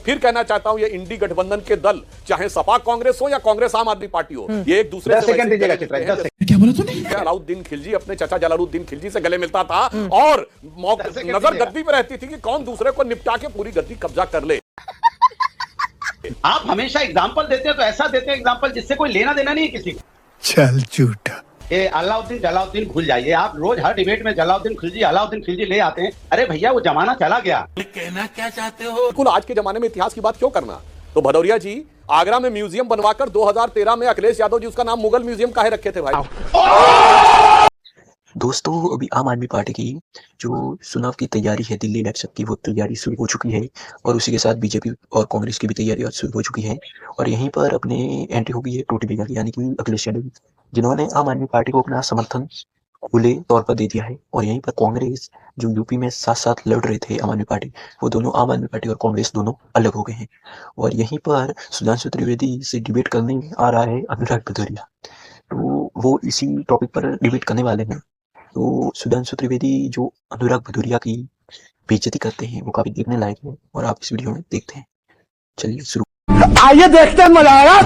फिर कहना चाहता हूं ये इंडी गठबंधन के दल, चाहे सपा कांग्रेस हो या कांग्रेस आम आदमी पार्टी हो, ये एक दूसरे से क्या बोला तूने? अलाउद्दीन खिलजी अपने चाचा जलालुद्दीन खिलजी से गले मिलता था और नजर गद्दी पे रहती थी कि कौन दूसरे को निपटा के पूरी गद्दी कब्जा कर ले। आप हमेशा एग्जाम्पल देते हैं तो ऐसा देते हैं एग्जाम्पल जिससे कोई लेना देना नहीं है किसी को। चल झूठा। ये अलाउद्दीन जलाउद्दीन भूल जाइए आप, रोज हर डिबेट में जलाउद्दीन खिलजी ले आते हैं। अरे भैया वो जमाना चला गया। कहना क्या चाहते हो? बिल्कुल आज के जमाने में इतिहास की बात क्यों करना। तो भदौरिया जी आगरा में म्यूजियम बनवाकर 2013 में अखिलेश यादव जी उसका नाम मुगल म्यूजियम काहे रखे थे भाई? दोस्तों अभी आम आदमी पार्टी की जो चुनाव की तैयारी है दिल्ली इलेक्शन की, वो तैयारी शुरू हो चुकी है और उसी के साथ बीजेपी और कांग्रेस की भी तैयारी शुरू हो चुकी है। और यहीं पर अपने एंट्री हो गई है टोटी बेगा की, यानी कि अखिलेश यादव, जिन्होंने आम आदमी पार्टी को अपना समर्थन खुले तौर पर दे दिया है। और यहीं पर कांग्रेस जो यूपी में साथ साथ लड़ रहे थे आम आदमी पार्टी, वो दोनों आम आदमी पार्टी और कांग्रेस दोनों अलग हो गए हैं। और यहीं पर सुधांशु त्रिवेदी से डिबेट करने आ रहा है अनुराग भदौरिया, तो वो इसी टॉपिक पर डिबेट करने वाले हैं। तो सुधांशु त्रिवेदी जो अनुराग भदौरिया की बेइज्जती करते हैं वो काफी देखने लायक है और आप इस वीडियो में देखते हैं। चलिए शुरू। आइए देखते हैं, मजा आएगा।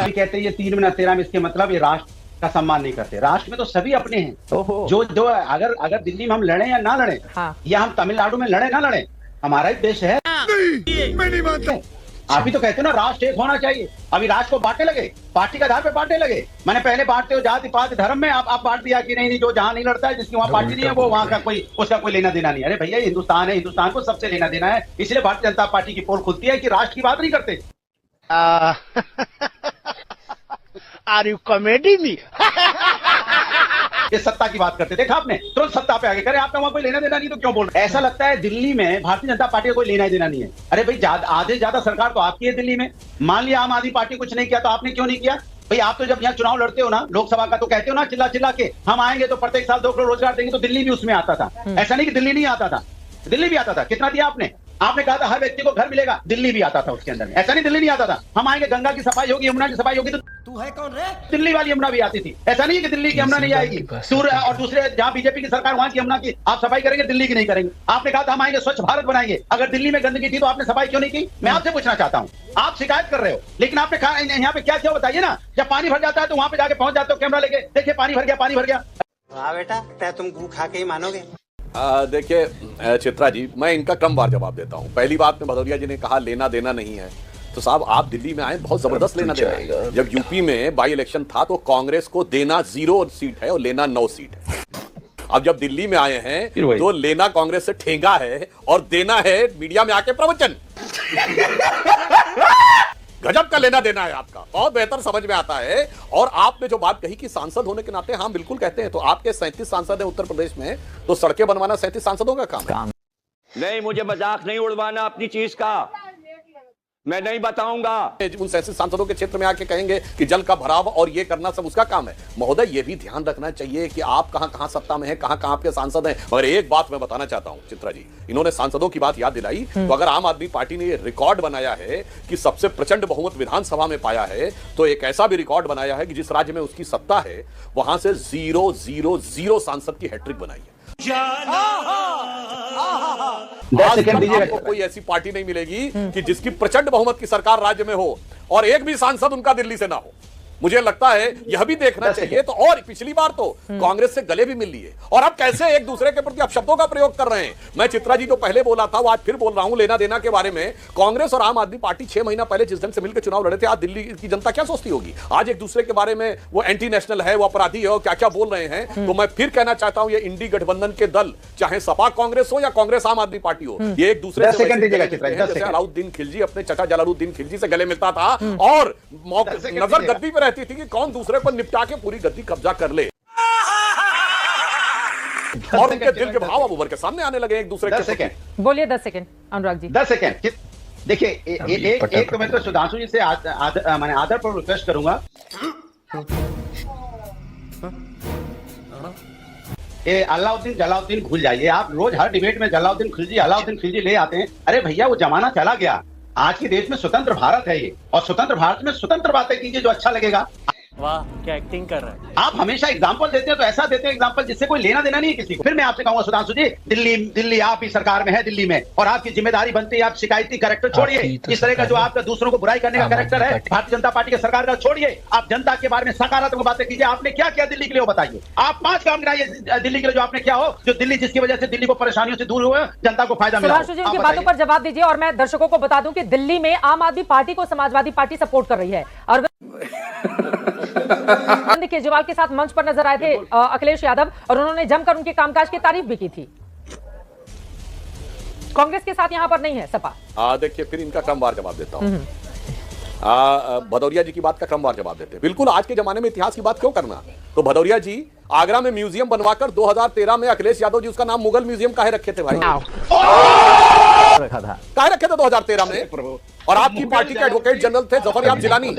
कहते हैं ये 3 में 13 में, इसके मतलब ये राष्ट्र का सम्मान नहीं करते। राष्ट्र में तो सभी अपने हैं। जो अगर दिल्ली में हम लड़े या ना लड़े, या हम तमिलनाडु में लड़े ना लड़े, हमारा ही देश है। मैं नहीं मानता। आप ही तो कहते हो ना राष्ट्र एक होना चाहिए। अभी राष्ट्र को बांटने लगे, पार्टी के आधार पे बांटने लगे। मैंने पहले बांटते हो जाति पाति धर्म में, आप बांट दिया कि नहीं जो जहां नहीं लड़ता है, जिसकी वहां पार्टी नहीं है, वो वहां का उसका कोई लेना देना नहीं। अरे भैया हिंदुस्तान है, हिंदुस्तान को सबसे लेना देना है। इसलिए भारतीय जनता पार्टी की पोल खुलती है कि राष्ट्र की बात नहीं करते। Are you comedy me? ये सत्ता की बात करते, देखा आपने, तुरंत सत्ता पे आगे करे। आपका वहां कोई लेना देना नहीं तो क्यों बोल रहे? ऐसा लगता है दिल्ली में भारतीय जनता पार्टी का कोई लेना देना नहीं है। अरे भाई आधे ज्यादा सरकार तो आपकी है दिल्ली में। मान लिया आम आदमी पार्टी कुछ नहीं किया तो आपने क्यों नहीं किया? भाई आप तो जब यहाँ चुनाव लड़ते हो ना लोकसभा का, तो कहते हो ना चिल्ला चिल्ला के हम आएंगे तो प्रत्येक साल 2 करोड़ रोजगार देंगे। तो दिल्ली भी उसमें आता था। ऐसा नहीं कि दिल्ली नहीं आता था, दिल्ली भी आता था। कितना दिया आपने? आपने कहा था हर व्यक्ति को घर मिलेगा, दिल्ली भी आता था उसके अंदर में। ऐसा नहीं दिल्ली नहीं आता था। हम आएंगे, गंगा की सफाई होगी, यमुना की सफाई होगी, तो तू है कौन रे? दिल्ली वाली यमुना भी आती थी। ऐसा नहीं है कि दिल्ली की यमुना नहीं आएगी। और दूसरे जहां बीजेपी की सरकार वहां की यमुना की आप सफाई करेंगे, दिल्ली की नहीं करेंगे। आपने कहा था हम आएंगे स्वच्छ भारत बनाएंगे। अगर दिल्ली में गंदगी थी तो आपने सफाई क्यों नहीं की? मैं आपसे पूछना चाहता हूँ। आप शिकायत कर रहे हो, लेकिन आपने यहाँ पे क्या किया बताइए ना। जब पानी भर जाता है तो वहां पे जाके पहुंच जाते हो कैमरा लेके, देखिए पानी भर गया, पानी भर गया। वाह बेटा, तुम गू खा के ही मानोगे। देखिए चित्रा जी, मैं इनका कम बार जवाब देता हूं। पहली बात में भदौरिया जी ने कहा लेना देना नहीं है, तो साहब आप दिल्ली में आए, बहुत जबरदस्त लेना देना है। जब यूपी में बाई इलेक्शन था तो कांग्रेस को देना 0 सीट है और लेना 9 सीट है। अब जब दिल्ली में आए हैं तो लेना कांग्रेस से ठेंगा है और देना है मीडिया में आके प्रवचन। गजब का लेना देना है आपका, बहुत बेहतर समझ में आता है। और आपने जो बात कही कि सांसद होने के नाते, हाँ बिल्कुल कहते हैं, तो आपके 37 सांसद हैं उत्तर प्रदेश में, तो सड़कें बनवाना 37 सांसदों का काम है। नहीं, मुझे मजाक नहीं उड़वाना अपनी चीज का, मैं नहीं बताऊंगा। उन 37 सांसदों के क्षेत्र में आके कहेंगे कि जल का भराव और ये करना सब उसका काम है। महोदय ये भी ध्यान रखना चाहिए कि आप कहां कहां सत्ता में हैं, कहां कहां आपके सांसद हैं। मगर एक बात मैं बताना चाहता हूं चित्रा जी, इन्होंने सांसदों की बात याद दिलाई, तो अगर आम आदमी पार्टी ने ये रिकॉर्ड बनाया है कि सबसे प्रचंड बहुमत विधानसभा में पाया है, तो एक ऐसा भी रिकॉर्ड बनाया है कि जिस राज्य में उसकी सत्ता है वहां से 0 सांसद की हैट्रिक बनाई है। आपको कोई ऐसी पार्टी नहीं मिलेगी कि जिसकी प्रचंड बहुमत की सरकार राज्य में हो और एक भी सांसद उनका दिल्ली से ना हो। मुझे लगता है यह भी देखना चाहिए। तो और पिछली बार तो कांग्रेस से गले भी मिल लिए, और अब कैसे एक दूसरे के प्रति अपशब्दों का प्रयोग कर रहे हैं। मैं चित्रा जी जो पहले बोला था वो आज फिर बोल रहा हूं लेना देना के बारे में। कांग्रेस और आम आदमी पार्टी 6 महीना पहले जिस ढंग से मिलकर चुनाव लड़े थे, आज दिल्ली की जनता क्या सोचती होगी? आज एक दूसरे के बारे में वो एंटी नेशनल है, वो अपराधी है, और क्या क्या बोल रहे हैं। तो मैं फिर कहना चाहता हूं ये इंडी गठबंधन के दल, चाहे सपा कांग्रेस हो या कांग्रेस आम आदमी पार्टी हो, ये एक दूसरे से अलाउद्दीन खिलजी अपने चाचा जलालुद्दीन खिलजी से गले मिलता था और नजर गद्दी पे रहती थी कि कौन दूसरे को निपटा के पूरी गद्दी कब्जा कर ले। और उनके दिल के भाव अब उभर के सामने आने लगे एक दूसरे के। बोलिए 10 सेकंड अनुराग जी। 10 सेकंड। देखिए एक तो मैं तो सुधांशु जी से मैंने आदर पर रिक्वेस्ट करूंगा। ये अलाउद्दीन जलाउद्दीन भूल जाइए आप, रोज हर डिबेट में जलाउद्दीन खिलजी ले आते हैं। अरे भैया वो जमाना चला गया। आज के देश में स्वतंत्र भारत है ये, और स्वतंत्र भारत में स्वतंत्र बातें कीजिए जो अच्छा लगेगा। वाह क्या एक्टिंग कर रहा है। आप हमेशा एग्जाम्पल देते हैं तो ऐसा देते हैं एग्जाम्पल जिससे कोई लेना देना नहीं है किसी को। फिर मैं आपसे कहूंगा सुधांशु जी, दिल्ली आप ही सरकार में है, दिल्ली में, और आपकी जिम्मेदारी बनती है आप शिकायती कैरेक्टर छोड़िए, इस तरह का जो आपका दूसरों को बुराई करने का कैरेक्टर है भारतीय जनता पार्टी की सरकार का छोड़िए। आप जनता के बारे में सकारात्मक बातें कीजिए। आपने क्या किया दिल्ली के लिए वो बताइए। आप 5 काम गिनाइए दिल्ली के लिए जो आपने क्या हो, जो दिल्ली जिसकी वजह से दिल्ली को परेशानियों से दूर हुए, जनता को फायदा मिला। सुधांशु जी उनकी बातों पर जवाब दीजिए। और मैं दर्शकों को बता दूं कि दिल्ली में आम आदमी पार्टी को समाजवादी पार्टी सपोर्ट कर रही है। और केजरीवाल के साथ मंच पर नजर आए थे अखिलेश यादव, और उन्होंने जमकर उनके कामकाज की तारीफ भी की थी। कांग्रेस के साथ यहां पर नहीं है सपा। देखिए फिर इनका क्रमवार जवाब देता हूं। भदौरिया जी की बात का क्रमवार जवाब देते हैं। बिल्कुल, आज के जमाने में इतिहास की बात क्यों करना। तो भदौरिया जी आगरा में म्यूजियम बनवाकर 2013 में अखिलेश यादव जी उसका नाम मुगल म्यूजियम काहे रखे थे भाई? रखा था काहे रखे थे 2013 में? और आपकी पार्टी के एडवोकेट जनरल थे जफर याब जिलानी,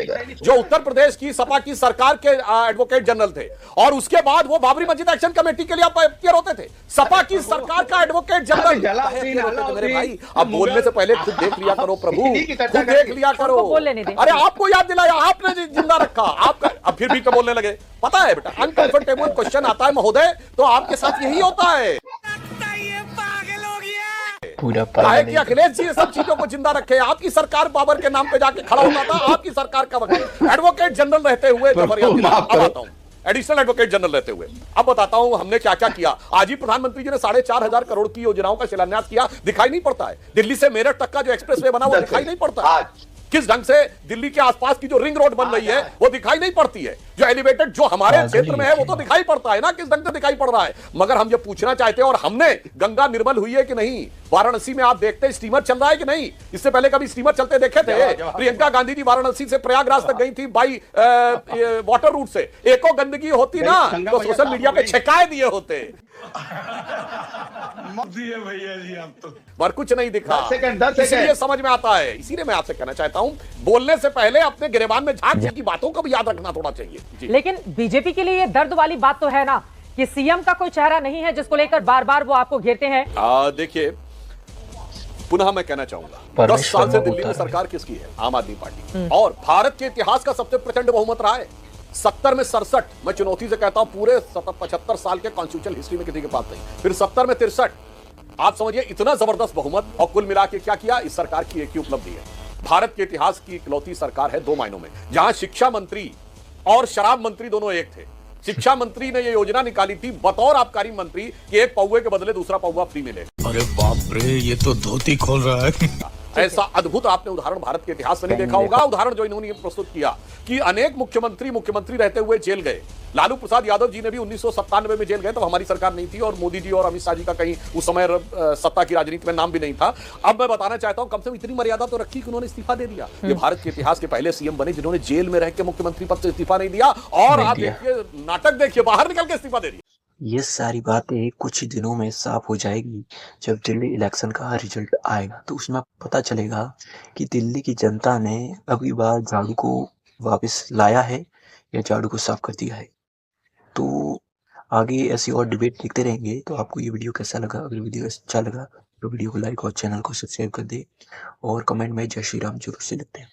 जो उत्तर प्रदेश की सपा की सरकार के एडवोकेट जनरल थे, और उसके बाद वो बाबरी मस्जिद एक्शन कमेटी के लिए आप अपियर होते थे। सपा की सरकार का एडवोकेट जनरल मेरे भाई। अब बोलने से पहले खुद देख लिया करो प्रभु, खुद देख लिया करो। अरे आपको याद दिलाया, आपने जिंदा रखा। आप अब फिर भी क्यों बोलने लगे? पता है बेटा, अनकंफर्टेबल क्वेश्चन आता है महोदय, तो आपके साथ यही होता है। कि अखिलेश जी ये सब चीजों को जिंदा रखे। आपकी सरकार बाबर के नाम पे जाके खड़ा होता था, आपकी सरकार का वकील एडवोकेट जनरल रहते हुए एडिशनल एडवोकेट जनरल रहते हुए। अब बताता हूं हमने क्या क्या किया। आज ही प्रधानमंत्री जी ने 4,500 करोड़ की योजनाओं का शिलान्यास किया, दिखाई नहीं पड़ता है। दिल्ली से मेरठ तक का जो एक्सप्रेसवे बना वो दिखाई नहीं पड़ता है। किस ढंग से दिल्ली के आसपास की जो रिंग रोड बन रही है वो दिखाई नहीं पड़ती है। जो एलिवेटेड जो हमारे क्षेत्र में है वो तो दिखाई पड़ता है ना, किस ढंग से दिखाई पड़ रहा है। मगर हम ये पूछना चाहते हैं, और हमने गंगा निर्मल हुई है कि नहीं? वाराणसी में आप देखते हैं स्टीमर चल रहा है कि नहीं? इससे पहले कभी स्टीमर चलते देखे थे? प्रियंका गांधी जी वाराणसी से प्रयागराज तक गई थी बाई वाटर रूट से। एको गंदगी होती ना तो सोशल मीडिया पे छिकाए दिए होते, भैया जी आप तो पर कुछ नहीं दिखा। इसलिए समझ में आता है। इसीलिए मैं आपसे कहना चाहता हूं, बोलने से पहले अपने गिरेबान में झांक की बातों को भी याद रखना थोड़ा चाहिए। लेकिन बीजेपी के लिए ये दर्द वाली बात तो है ना कि सीएम का कोई चेहरा नहीं है जिसको लेकर बार बार वो आपको घेरते हैं। देखिए पुनः मैं कहना चाहूंगा, 10 साल से दिल्ली में सरकार किसकी है? आम आदमी पार्टी। और भारत के इतिहास का सबसे प्रचंड बहुमत रहा है। 70 में 67, मैं चुनौती से कहता हूं पूरे 75 साल के कॉन्स्टिट्यूशनल हिस्ट्री में किसी के पास नहीं। फिर 70 में 63, आप समझिए इतना जबरदस्त बहुमत। और कुल मिला के क्या किया? इस सरकार की एक ही उपलब्धि है, भारत के इतिहास की इकलौती सरकार है 2 मायनों में, जहां शिक्षा मंत्री और शराब मंत्री दोनों एक थे। शिक्षा मंत्री ने यह योजना निकाली थी बतौर आबकारी मंत्री कि एक पौवे के बदले दूसरा पौवा फ्री मिले। अरे बाप रे, ये तो धोती खोल रहा है। ऐसा अद्भुत आपने उदाहरण भारत के इतिहास में नहीं देखा होगा। उदाहरण जो इन्होंने प्रस्तुत किया कि अनेक मुख्यमंत्री रहते हुए जेल गए। लालू प्रसाद यादव जी ने भी 1997 में जेल गए, तब हमारी सरकार नहीं थी, और मोदी जी और अमित शाह जी का कहीं उस समय सत्ता की राजनीति में नाम भी नहीं था। अब मैं बताना चाहता हूं, कम से कम इतनी मर्यादा तो रखी कि उन्होंने इस्तीफा दे दिया। ये भारत के इतिहास के पहले सीएम बने जिन्होंने जेल में रह के मुख्यमंत्री पद से इस्तीफा नहीं दिया। और आप देखिए नाटक, देखिए बाहर निकल के इस्तीफा दे दिया। ये सारी बातें कुछ ही दिनों में साफ हो जाएगी। जब दिल्ली इलेक्शन का रिजल्ट आएगा तो उसमें पता चलेगा कि दिल्ली की जनता ने अगली बार झाड़ू को वापस लाया है या झाड़ू को साफ कर दिया है। तो आगे ऐसी और डिबेट देखते रहेंगे। तो आपको ये वीडियो कैसा लगा? अगर वीडियो अच्छा लगा तो वीडियो को लाइक और चैनल को सब्सक्राइब कर दे, और कमेंट में जय श्री राम जरूर से लिखते हैं।